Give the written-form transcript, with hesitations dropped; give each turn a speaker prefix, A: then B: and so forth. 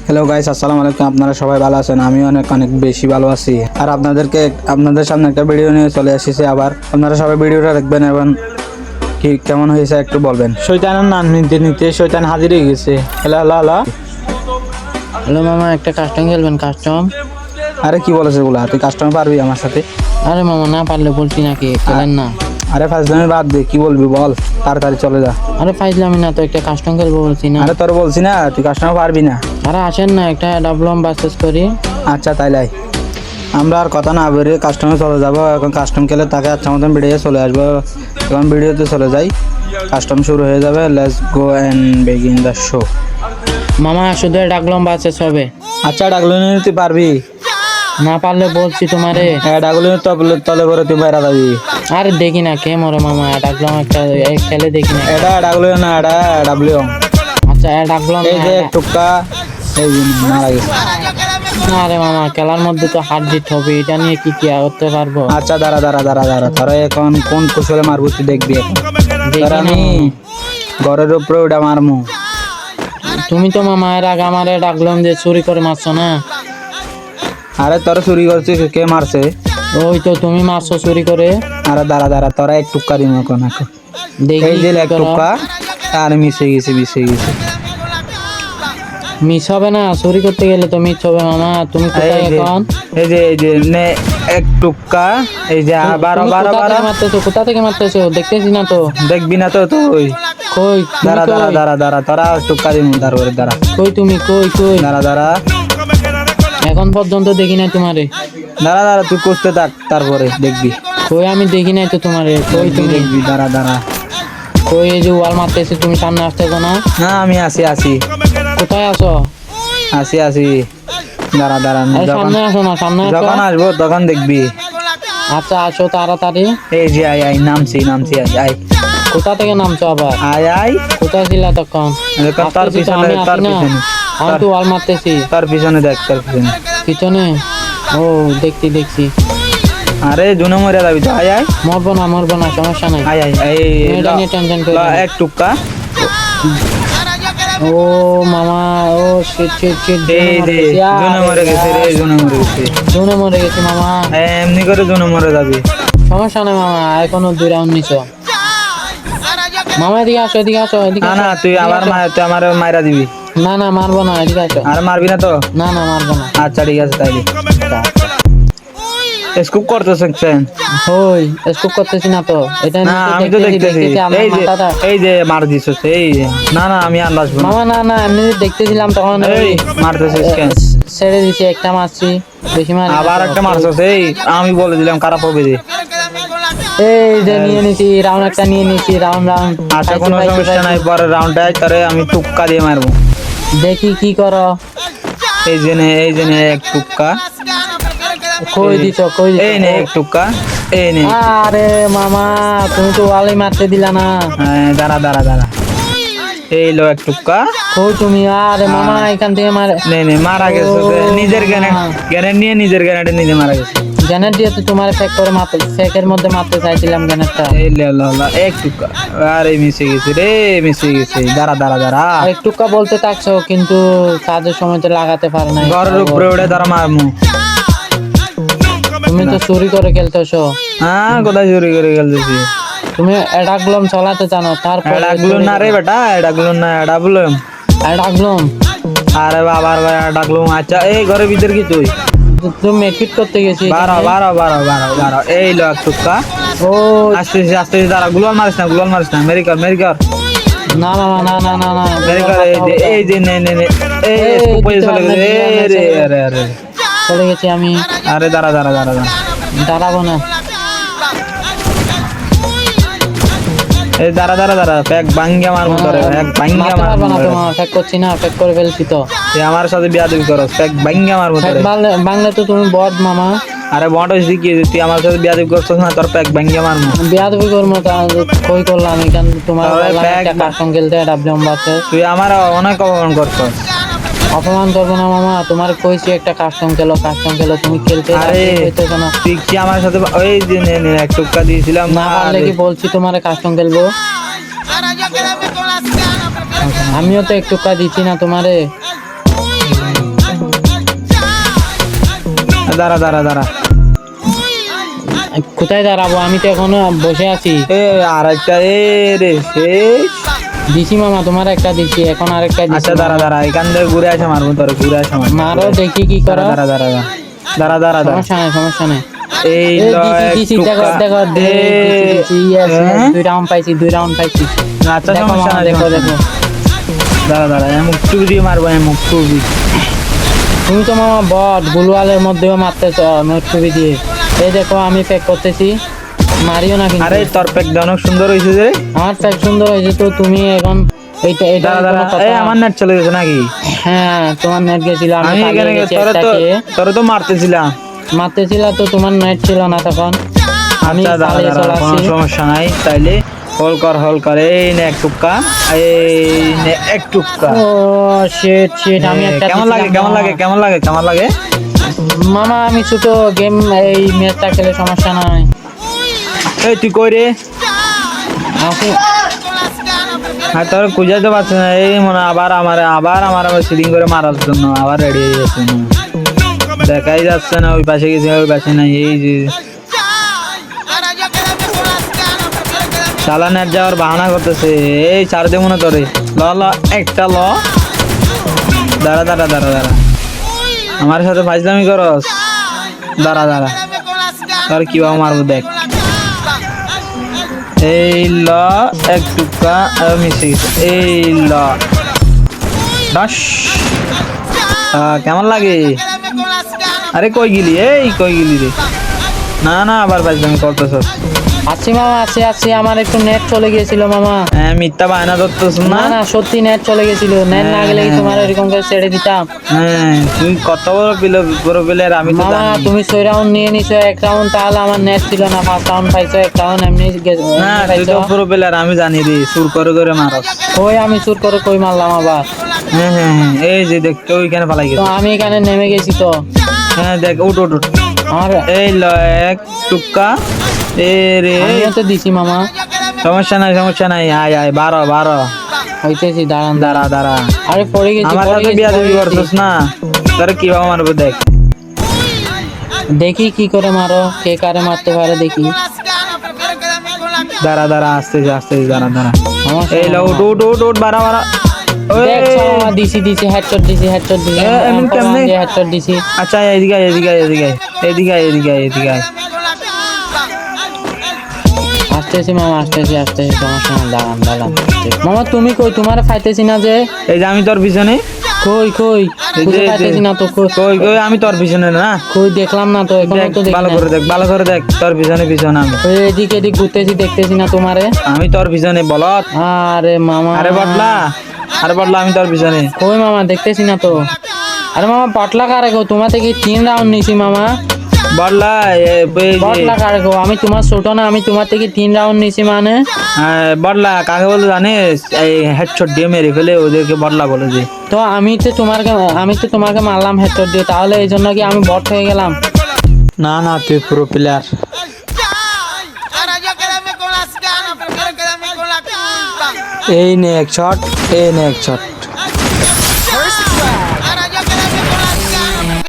A: Hello guys, আসসালামু আলাইকুম। আপনারা সবাই ভালো আছেন? আমি অনেক বেশি ভালো আছি। আর আপনাদের সামনে একটা ভিডিও নিয়ে চলে এসেছি। আবার আপনারা সবাই ভিডিওটা দেখবেন এবং কি কেমন হয়েছে একটু বলবেন। শয়তানের নাম নিতে নিতে শয়তান হাজির হয়ে গেছে। হ্যালো হ্যালো হ্যালো
B: হ্যালো মামা, একটা কাস্টম খেলবেন? কাস্টম?
A: আরে কি বলেছে ওগুলা? তুই কাস্টমার পারবি আমার সাথে?
B: আরে মামা, না পারলে বলছি নাকি, খেলেন না।
A: আরে ফাজলামি বাদ দে, কি বলবি বল, তাড়াতাড়ি চলে যা।
B: আরে ফাইজলামি না তো, একটা কাস্টম খেলবো বলছি না।
A: আরে তোর বলছি না, তুই কাস্টমার পারবি না।
B: আরে আসেন না, একটা ডাবলম বাসেস করি।
A: আচ্ছা তাইলাই, আমরা আর কথা না বেরিয়ে কাস্টমে চলে যাবো। এখন কাস্টম খেলে তাকে আচ্ছা মতন ভিডিও চলে আসবো। এখন ভিডিওতে চলে যাই, কাস্টম শুরু হয়ে যাবে। Let's go and begin the show.
B: মামা শুধু ডাবলম বাসেস হবে।
A: আচ্ছা ডাকলে নিতে পারবি?
B: না পারলে বলছি তোমারে।
A: হ্যাঁ ডাকলে তলে করে তুই বাইরে যাবি।
B: আরে দেখি না কে মরে মামা, ডাবলম একটা খেলে দেখি না।
A: এটা ডাকলে না, এটা ডাবলিউ।
B: আচ্ছা ডাবলম।
A: এই যে টুকা, এই যে মারা গেছে।
B: আরে মামা, খেলার মধ্যে তো হার্ট জিত হবে, এটা নিয়ে কি করতে পারবো?
A: আচ্ছা দাঁড়া, তোরা এখন কোন কুশলে মারবো তুই দেখবি। এখন তোরা আমি ঘরের উপরে ওটা মারমু।
B: তুমি তো মামা এর আগে আমারে ডাকলাম যে চুরি করে মারছো না।
A: আরে তোরা চুরি করছিস, কে মারছে?
B: ওই তো তুমি মারছো চুরি করে।
A: আরে দাঁড়া, তোরা এক টুকা দিন এখন।
B: দেখি
A: এই যে এক টুকা, আর মিশে গেছে।
B: মিস হবে না, চুরি করতে গেলে তো মিস হবে মামা। তুমি কোথায় এখন?
A: এই যে নে এক টুকা। এই যে বারো
B: মারতেছো? কোথা থেকে মারতেছো? দেখতেছি না তো।
A: দেখবি না তো তুই?
B: কই
A: দাঁড়া, তোরা টুকা দিন তারপরে। দাঁড়া,
B: কই তুমি? কই
A: দাঁড়া,
B: এখন পর্যন্ত দেখি নাই তোমারে।
A: দাঁড়া, তুই করতে থাক, তারপরে দেখবি।
B: কই আমি দেখি নাই তো তোমারে। কই তুমি?
A: দেখবি, দাঁড়া।
B: কই? এই যে ওয়াল মারতেছি, তুমি সামনে আসতেছো না?
A: না আমি আসি।
B: কোথায় আছো?
A: আসি। দাঁড়া,
B: সামনে আসো না, সামনে আসো।
A: যখন আসবো তখন দেখবি।
B: আচ্ছা আসো তাড়াতাড়ি।
A: এই যে আই নামছি, আই।
B: কোথা থেকে নামছো আবার?
A: আই
B: কোথায় ছিল তখন?
A: তার পিছনে।
B: আমি তো ওয়াল মারতেছি।
A: তার পিছনে দেখ,
B: পিছনে। ও দেখছি।
A: আরে জুনে মরে যাবি তো। আই
B: মরবো না, সমস্যা নাই।
A: আই
B: এটা নিয়ে টেনশন করি না।
A: এক টুকা।
B: ও মামা, ও শিট
A: এই যে জুনে মরে গেছে রে,
B: জুনে মরে গেছে মামা।
A: এমনি করে জুনে মরে যাবি।
B: সমস্যা নাই মামা, এখনো 2 রাউন্ড নিছো। মামা এদিকে আসো।
A: না তুই আমার মাইরা দিবি।
B: না মারবো না, এদিকে আসো।
A: আর মারবি না তো?
B: না মারবো না।
A: আচ্ছা ঠিক আছে তাইলে। স্কুপ করতেছেন?
B: ওই স্কুপ করতেছি না তো। এটা
A: না আমি তো দেখতেছি। এই যে মার দিছিস। এই না আমি আর বাসবো না।
B: মামা না এমনি দেখতেছিলাম তখন।
A: এই মারতেছিস কেন?
B: ছেড়ে দিছি, একটা মারছি, বেশি মার।
A: আবার একটা মারছিস। এই আমি বলে দিলাম খারাপ হবে যে।
B: এই যে নিয়ে নিছি রাউন্ড, একটা নিয়ে নিছি রাউন্ড।
A: আচ্ছা কোনো সমস্যা নাই, পরের রাউন্ডে তারে আমি টুক্কা দিয়ে মারবো।
B: দেখি কি করো।
A: এই যে নে এক টুক্কা।
B: কই দিছো?
A: এই নে এক টুক্কা, এই নে।
B: আরে মামা, তুমি তো ওয়ালে মারতে দিলা না।
A: দাঁড়া, এই লো এক টুক্কা।
B: কই তুমি? আরে মামা এখান থেকে
A: নে মারা গেছে। নিজের গ্যানেট নিয়ে নিজে মারা গেছে।
B: গ্যানেট দিয়ে তো তোমার ফেকের মধ্যে মারতে চাইছিলাম গ্যানেটটা।
A: এই লা এক টুক্কা। আরে মিশে গেছে। দাঁড়া।
B: এক টুকা বলতে থাকছো, কিন্তু কাজের সময় তো লাগাতে পারো না।
A: ঘরের উপরে উঠে তারা মারমু।
B: তুমি তো চুরি করে খেলতেছো।
A: হ্যাঁ কোথায় চুরি করে খেলতেছি?
B: তুমি এডাগ্লম চালাতে জানো? তারপর
A: এডাগ্লুম না রে বেটা, এডাগ্লুম। আরে বাবার ভাই এডাগ্লুম। আচ্ছা এই ঘরের ভিতর কি তুই?
B: তুমি মেটফিট করতে গেছি।
A: বারো। এই লো এক টুক্কা।
B: ও
A: আস্তে দাঁড়া, গুলাল মারিস না। মেরিকর।
B: না মামা, না
A: মেরিকর। এই যে নে এই চলে গেছে। আরে
B: চলে গেছি আমি।
A: আরে দাঁড়া।
B: দাঁড়াবো না।
A: এই দাঁড়া। প্যাক ভাঙ্গিয়া মারবো তোরে,
B: ফেক করছি না, ফেক করে ফেলছি তো।
A: তুই আমার সাথে বিয়াদবি করস, প্যাক ভাঙ্গিয়া মারবো তোরে।
B: বাংলা তো তুমি বট মামা।
A: আরে বট হইছি কি, তুই আমার সাথে বিয়াদবি করছস না, তোর প্যাক ভাঙ্গিয়া মারবো।
B: বিয়াদবি করবো তা কই করলাম? এখান তোমার কার্টুন খেলতে ডাবলিউম বাসে।
A: তুই আমার অনেক অপমান করছস।
B: অপমান করবো না মামা, তোমার কইছি একটা কাস্টম খেলো, তুমি খেলতে হইতেছো না।
A: তুই কি আমার সাথে ওই যে এক টুক্কা দিয়েছিলাম
B: না পারলে কি বলছি তোমার কাস্টম খেলবো? আমিও তো এক টুক্কা দিচ্ছি না তোমারে।
A: দাঁড়া দাঁড়া দাঁড়া।
B: কোথায় দাঁড়াবো, আমি তো এখনো বসে আছি।
A: এ আর একটা এ রে শেষ।
B: দিছি মামা, তোমার একটা দিছি, এখন আরেকটা দিছি।
A: আচ্ছা দাঁড়া দাঁড়া, এখান থেকে ঘুরে আসে মারবো তোরে, ঘুরে আসে মারবো।
B: মারো দেখি কি করো।
A: দাঁড়া দাঁড়া দাঁড়া দাঁড়া দাঁড়া দাঁড়া।
B: সমস্যা নাই, সমস্যা নাই।
A: এই
B: এই
A: ল
B: দিছি,
A: একটু
B: দেখো দেখো, দিছি, yes, yes, 2 রাউন্ড পাইছি, 2 রাউন্ড পাইছি।
A: আচ্ছা
B: দেখো
A: সমস্যা
B: মামা,
A: নাই,
B: দেখো
A: সমস্যা
B: দেখো।
A: নাই। দাঁড়া দাঁড়া, মুখ টুবি দিয়ে মারবো, মুখ টুবি।
B: তুমি তো মামা বট, গুলওয়ালের মধ্যেও মারতেছ নোট ছবি দিয়ে। এই দেখো আমি প্যাক করতেছি, মারিও না কিন্তু।
A: আরে তোর প্যাক অনেক সুন্দর হয়েছে রে।
B: আমার প্যাক সুন্দর হয়েছে তো তুমি এখন এইটা এটা
A: দাঁড়া দাঁড়া, এই আমার নেট চলে গেছে নাকি?
B: হ্যাঁ তোমার নেট গেছিল, আমি
A: আমি এখানে
B: পালিয়ে গেছি
A: তোরে তো
B: একটাকে
A: তোরে তো মারতেছিলাম।
B: মারতেছিল তো তোমার নেট ছিল না তখন, আমি
A: আচ্ছা দাঁড়া
B: পালিয়ে
A: দাঁড়া,
B: চলে
A: কোনো
B: আসছি।
A: সমস্যা নাই। তাইলে হোল কর, হোল কর। এই নে এক টুক্কা, এই নে এক টুক্কা।
B: ও শিট শিট, আমি একটা
A: কেমন লাগে,
B: দিছিলাম
A: কেমন
B: মামা।
A: লাগে, কেমন লাগে, কেমন লাগে?
B: মামা আমি ছোট গেম, এই ম্যাচটা খেলে সমস্যা নাই।
A: এই তুই কই রে?
B: আমাকে
A: আর তোর খুঁজে তো পাচ্ছি না। এই মনে হয় আবার সিডিং করে মারার জন্য আবার রেডি হয়ে যাচ্ছে না। দেখাই যাচ্ছে না, ওই পাশে গেছে, ওই পাশে নাই। এই যে শালা নেট যাওয়ার বাহানা করতেছে। এই ছাড় দেবো না তোরে। ল ল একটা ল। দাঁড়া দাঁড়া দাঁড়া দাঁড়া, আমার সাথে ফাইজলামি করস। দাঁড়া দাঁড়া, তোর কিভাবে মারবো দেখ। এই ল এক টুকা মিশে গেছে। এই ল দশ। কেমন লাগে? আরে কই গেলি, এই কই গেলি রে? না না, আবার ফাইজলামি করতেছ।
B: আছি মামা, আছি, আমার একটু নেট চলে গিয়েছিল মামা।
A: হ্যাঁ মিথ্যা বায়না ধরতেছ
B: না
A: না।
B: না সত্যি নেট চলে গেছিল, নেট না গেলে কি তোমার এরকম করে ছেড়ে দিতাম।
A: হ্যাঁ তুই কত বড় প্লেয়ার, আমি তো
B: মামা
A: জানি।
B: তুমি 6 রাউন্ড নিয়ে নিছো, 1 রাউন্ড তাহলে আমার নেট ছিল না, 5 রাউন্ড পাইছো, 1 রাউন্ড এমনি
A: না তুই তো
B: পাইছো।
A: বড় প্লেয়ার, আমি জানি রে, সুর করে করে মারস।
B: কই আমি চুর করে কই মারলাম আবার?
A: হ্যাঁ হ্যাঁ হ্যাঁ, এই যে দেখ তো ওইখানে পালাই
B: তো
A: গেছে।
B: আমি এখানে নেমে গেছি তো।
A: হ্যাঁ দেখ, উঠ উঠ উঠ।
B: আমার
A: এই ল এক টুক্কা। এ রে,
B: আমিও তো দিছি মামা।
A: সমস্যা নাই, সমস্যা নাই। আয় আয়, 12
B: হইতেছি, দাঁড়ান
A: দাঁড়া দাঁড়া।
B: আরে পড়ে গেছি,
A: আমার
B: পড়ে
A: সাথে
B: গেছি,
A: বিয়া
B: পড়ে
A: দিবি
B: গেছি।
A: করছিস না? তোর কিভাবে মারবো দেখ।
B: দেখি কি করে মারো, কে কারে মারতে পারে দেখি।
A: দাঁড়া দাঁড়া, আসতে আসতে, দাঁড়া দাঁড়া।
B: সমস্যা
A: এই ল
B: নাই
A: উঠ
B: মামা।
A: উঠ উঠ উঠ, বাড়া বাড়া। ওই,
B: দেখছো মামা, দিছি হেডশট দিছি,
A: এমন কেমনে?
B: হেডশট দিছি।
A: আচ্ছা এদিকে আয়, এদিকে আয়, এদিকে আয়, এদিকে আয়, এদিকে আয়, এদিকে আয়।
B: আসতেছি মামা, আসতেছি, সমস্যা নাই, দাঁড়ান। মামা তুমি কই, তোমার ফাইতেছি না যে?
A: এই যে আমি তোর পিছনে।
B: কই
A: এই
B: খুঁজে
A: যে,
B: পাইতেছি না তো,
A: কই কই, আমি তোর পিছনে না।
B: কই দেখলাম না তো, এখনো
A: দেখ
B: তো দেখি
A: ভালো
B: না।
A: করে দেখ, ভালো করে দেখ, তোর পিছনে পিছনে আমি।
B: ওই এদিকে এদিক ঘুরতেছি, দেখতেছি না তোমারে।
A: আমি তোর পিছনে বলত।
B: আরে মামা,
A: আরে বটলা, আরে বটলা, আমি তোর পিছনে।
B: কই মামা দেখতেছি না তো। আরে মামা পটলা কারে গো, তোমার থেকে 3 রাউন্ড নিছি মামা।
A: বটলা এই যে,
B: পটলা কারে গো, আমি তোমার ছোট না, আমি তোমার থেকে 3 রাউন্ড নিছি মানে।
A: বটলা কাকে বলে জানিস? এই হেডশট দিয়ে মেরে ফেলে ওদেরকে বটলা বলে যে।
B: তো আমি তো তোমাকে মারলাম হেডশট দিয়ে, তাহলে এই জন্য কি আমি বট হয়ে গেলাম?
A: না না, তুই পুরো প্লেয়ার। এই নে এক শট, এই নে এক শট।